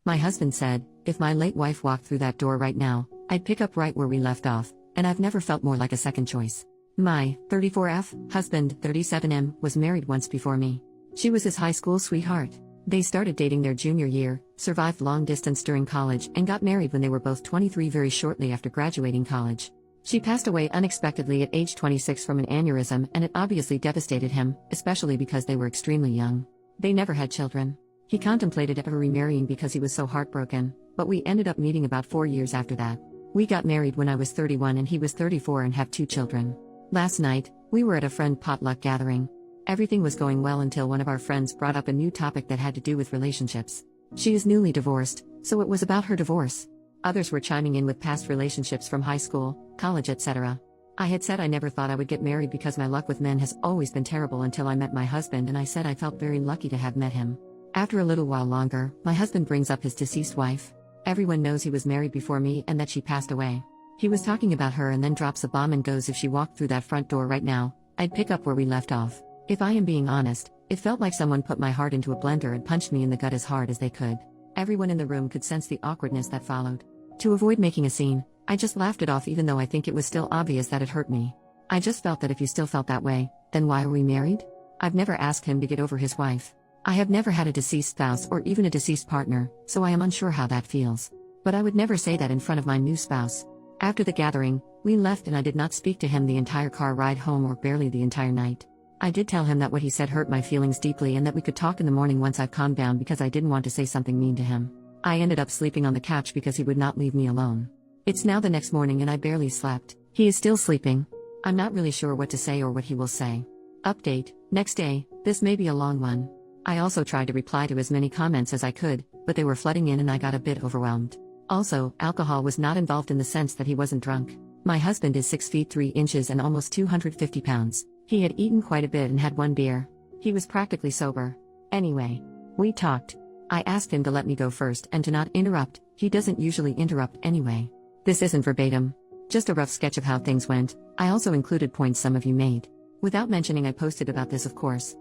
My husband said, if my late wife walked through that door right now, I'd pick up right where we left off, and I've never felt more like a second choice. My 34F husband, 37M, was married once before me. She was his high school sweetheart. They started dating their junior year, survived long distance during college, and got married when they were both 23 very shortly after graduating college. She passed away unexpectedly at age 26 from an aneurysm, and it obviously devastated him, especially because they were extremely young. They never had children. He contemplated ever remarrying because he was so heartbroken, but we ended up meeting about 4 years after that. We got married when I was 31 and he was 34 and have 2 children. Last night, we were at a friend potluck gathering. Everything was going well until one of our friends brought up a new topic that had to do with relationships. She is newly divorced, so it was about her divorce. Others were chiming in with past relationships from high school, college, etc. I had said I never thought I would get married because my luck with men has always been terrible until I met my husband, and I said I felt very lucky to have met him. After a little while longer, my husband brings up his deceased wife. Everyone knows he was married before me and that she passed away. He was talking about her and then drops a bomb and goes, if she walked through that front door right now, I'd pick up where we left off. If I am being honest, it felt like someone put my heart into a blender and punched me in the gut as hard as they could. Everyone in the room could sense the awkwardness that followed. To avoid making a scene, I just laughed it off, even though I think it was still obvious that it hurt me. I just felt that if you still felt that way, then why are we married? I've never asked him to get over his wife. I have never had a deceased spouse or even a deceased partner, so I am unsure how that feels. But I would never say that in front of my new spouse. After the gathering, we left and I did not speak to him the entire car ride home or barely the entire night. I did tell him that what he said hurt my feelings deeply and that we could talk in the morning once I've calmed down, because I didn't want to say something mean to him. I ended up sleeping on the couch because he would not leave me alone. It's now the next morning and I barely slept. He is still sleeping. I'm not really sure what to say or what he will say. Update, next day. This may be a long one. I also tried to reply to as many comments as I could, but they were flooding in and I got a bit overwhelmed. Also, alcohol was not involved in the sense that he wasn't drunk. My husband is 6 feet 3 inches and almost 250 pounds. He had eaten quite a bit and had 1 beer. He was practically sober. Anyway, we talked. I asked him to let me go first and to not interrupt. He doesn't usually interrupt anyway. This isn't verbatim. Just a rough sketch of how things went. I also included points some of you made. Without mentioning I posted about this, of course.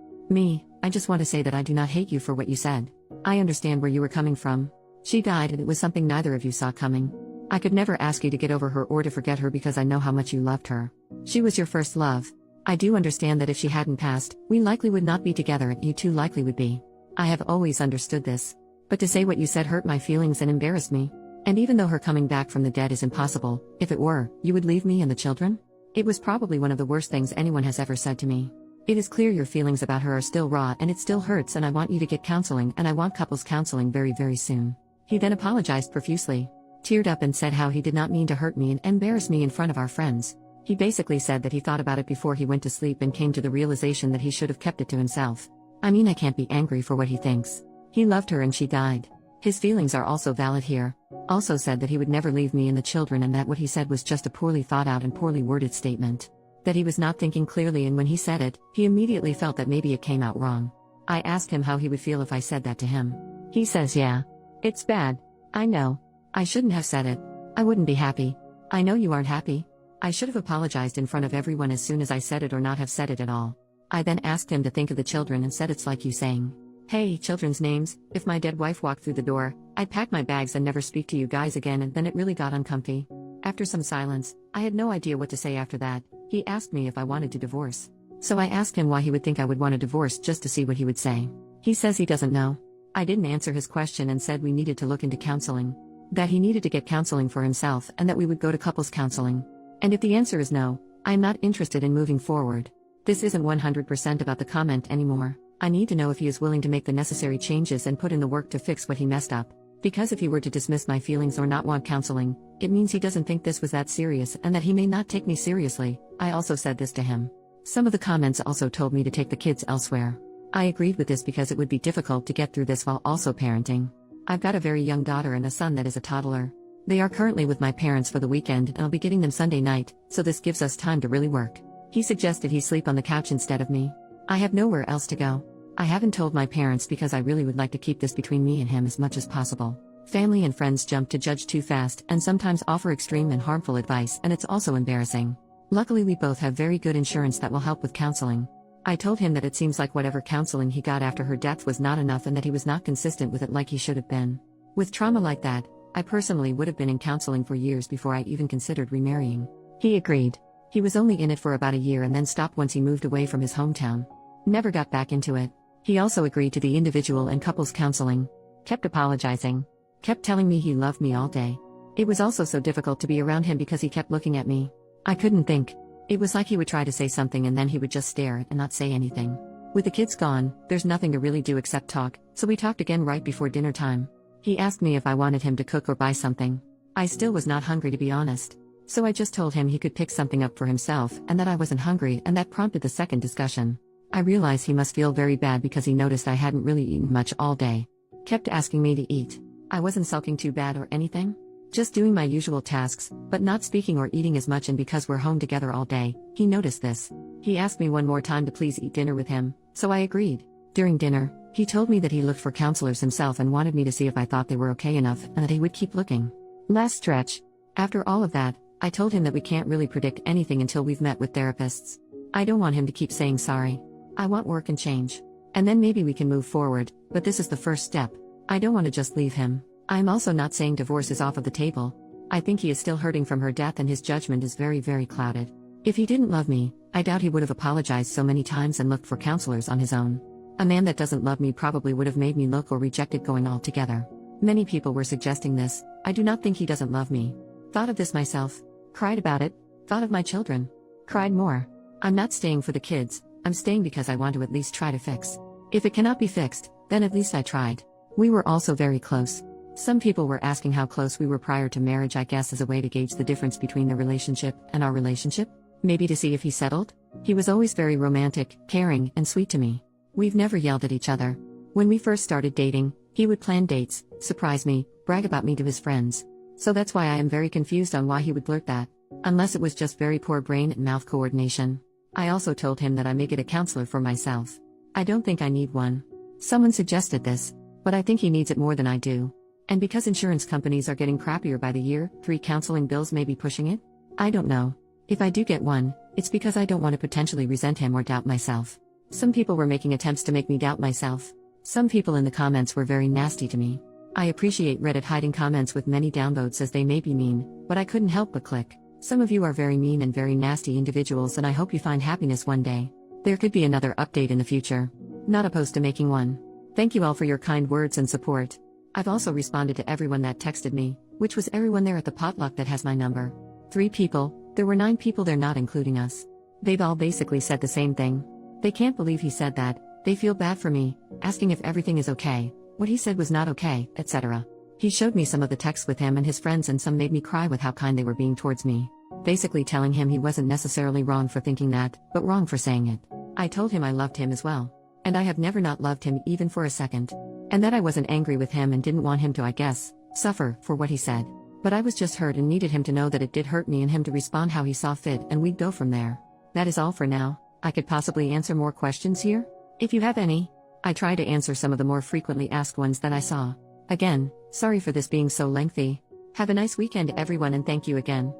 I just want to say that I do not hate you for what you said. I understand where you were coming from. She died and it was something neither of you saw coming. I could never ask you to get over her or to forget her because I know how much you loved her. She was your first love. I do understand that if she hadn't passed, we likely would not be together and you two likely would be. I have always understood this. But to say what you said hurt my feelings and embarrassed me. And even though her coming back from the dead is impossible, if it were, you would leave me and the children? It was probably one of the worst things anyone has ever said to me. It is clear your feelings about her are still raw and it still hurts, and I want you to get counseling, and I want couples counseling very, very soon. He then apologized profusely, teared up and said how he did not mean to hurt me and embarrass me in front of our friends. He basically said that he thought about it before he went to sleep and came to the realization that he should have kept it to himself. I mean, I can't be angry for what he thinks. He loved her and she died. His feelings are also valid here. Also said that he would never leave me and the children, and that what he said was just a poorly thought out and poorly worded statement. That he was not thinking clearly, and when he said it, he immediately felt that maybe it came out wrong. I asked him how he would feel if I said that to him. He says, yeah. It's bad. I know. I shouldn't have said it. I wouldn't be happy. I know you aren't happy. I should have apologized in front of everyone as soon as I said it, or not have said it at all. I then asked him to think of the children and said it's like you saying, hey, children's names, if my dead wife walked through the door, I'd pack my bags and never speak to you guys again, and then it really got uncomfy. After some silence, I had no idea what to say after that. He asked me if I wanted to divorce. So I asked him why he would think I would want a divorce, just to see what he would say. He says he doesn't know. I didn't answer his question and said we needed to look into counseling. That he needed to get counseling for himself and that we would go to couples counseling. And if the answer is no, I am not interested in moving forward. This isn't 100% about the comment anymore. I need to know if he is willing to make the necessary changes and put in the work to fix what he messed up. Because if he were to dismiss my feelings or not want counseling, it means he doesn't think this was that serious and that he may not take me seriously. I also said this to him. Some of the comments also told me to take the kids elsewhere. I agreed with this because it would be difficult to get through this while also parenting. I've got a very young daughter and a son that is a toddler. They are currently with my parents for the weekend and I'll be getting them Sunday night, so this gives us time to really work. He suggested he sleep on the couch instead of me. I have nowhere else to go. I haven't told my parents because I really would like to keep this between me and him as much as possible. Family and friends jump to judge too fast and sometimes offer extreme and harmful advice, and it's also embarrassing. Luckily we both have very good insurance that will help with counseling. I told him that it seems like whatever counseling he got after her death was not enough and that he was not consistent with it like he should have been. With trauma like that, I personally would have been in counseling for years before I even considered remarrying. He agreed. He was only in it for about a year and then stopped once he moved away from his hometown. Never got back into it. He also agreed to the individual and couples counseling. Kept apologizing. Kept telling me he loved me all day. It was also so difficult to be around him because he kept looking at me. I couldn't think. It was like he would try to say something and then he would just stare and not say anything. With the kids gone, there's nothing to really do except talk, so we talked again right before dinner time. He asked me if I wanted him to cook or buy something. I still was not hungry, to be honest. So I just told him he could pick something up for himself and that I wasn't hungry, and that prompted the second discussion. I realized he must feel very bad because he noticed I hadn't really eaten much all day. Kept asking me to eat. I wasn't sulking too bad or anything. Just doing my usual tasks, but not speaking or eating as much, and because we're home together all day, he noticed this. He asked me one more time to please eat dinner with him, so I agreed. During dinner, he told me that he looked for counselors himself and wanted me to see if I thought they were okay enough and that he would keep looking. Last stretch. After all of that, I told him that we can't really predict anything until we've met with therapists. I don't want him to keep saying sorry. I want work and change. And then maybe we can move forward, but this is the first step. I don't want to just leave him. I'm also not saying divorce is off of the table. I think he is still hurting from her death and his judgment is very, very clouded. If he didn't love me, I doubt he would have apologized so many times and looked for counselors on his own. A man that doesn't love me probably would have made me look or rejected going altogether. Many people were suggesting this. I do not think he doesn't love me. Thought of this myself. Cried about it. Thought of my children. Cried more. I'm not staying for the kids. I'm staying because I want to at least try to fix. If it cannot be fixed, then at least I tried. We were also very close. Some people were asking how close we were prior to marriage, I guess as a way to gauge the difference between the relationship and our relationship. Maybe to see if he settled? He was always very romantic, caring, and sweet to me. We've never yelled at each other. When we first started dating, he would plan dates, surprise me, brag about me to his friends. So that's why I am very confused on why he would blurt that. Unless it was just very poor brain and mouth coordination. I also told him that I may get a counselor for myself. I don't think I need one. Someone suggested this, but I think he needs it more than I do. And because insurance companies are getting crappier by the year, 3 counseling bills may be pushing it? I don't know. If I do get one, it's because I don't want to potentially resent him or doubt myself. Some people were making attempts to make me doubt myself. Some people in the comments were very nasty to me. I appreciate Reddit hiding comments with many downvotes as they may be mean, but I couldn't help but click. Some of you are very mean and very nasty individuals, and I hope you find happiness one day. There could be another update in the future. Not opposed to making one. Thank you all for your kind words and support. I've also responded to everyone that texted me, which was everyone there at the potluck that has my number. 3 people, there were 9 people there not including us. They've all basically said the same thing. They can't believe he said that, they feel bad for me, asking if everything is okay, what he said was not okay, etc. He showed me some of the texts with him and his friends, and some made me cry with how kind they were being towards me. Basically telling him he wasn't necessarily wrong for thinking that, but wrong for saying it. I told him I loved him as well. And I have never not loved him even for a second. And that I wasn't angry with him and didn't want him to, I guess, suffer for what he said. But I was just hurt and needed him to know that it did hurt me and him to respond how he saw fit, and we'd go from there. That is all for now. I could possibly answer more questions here? If you have any. I try to answer some of the more frequently asked ones that I saw. Again, sorry for this being so lengthy. Have a nice weekend everyone, and thank you again.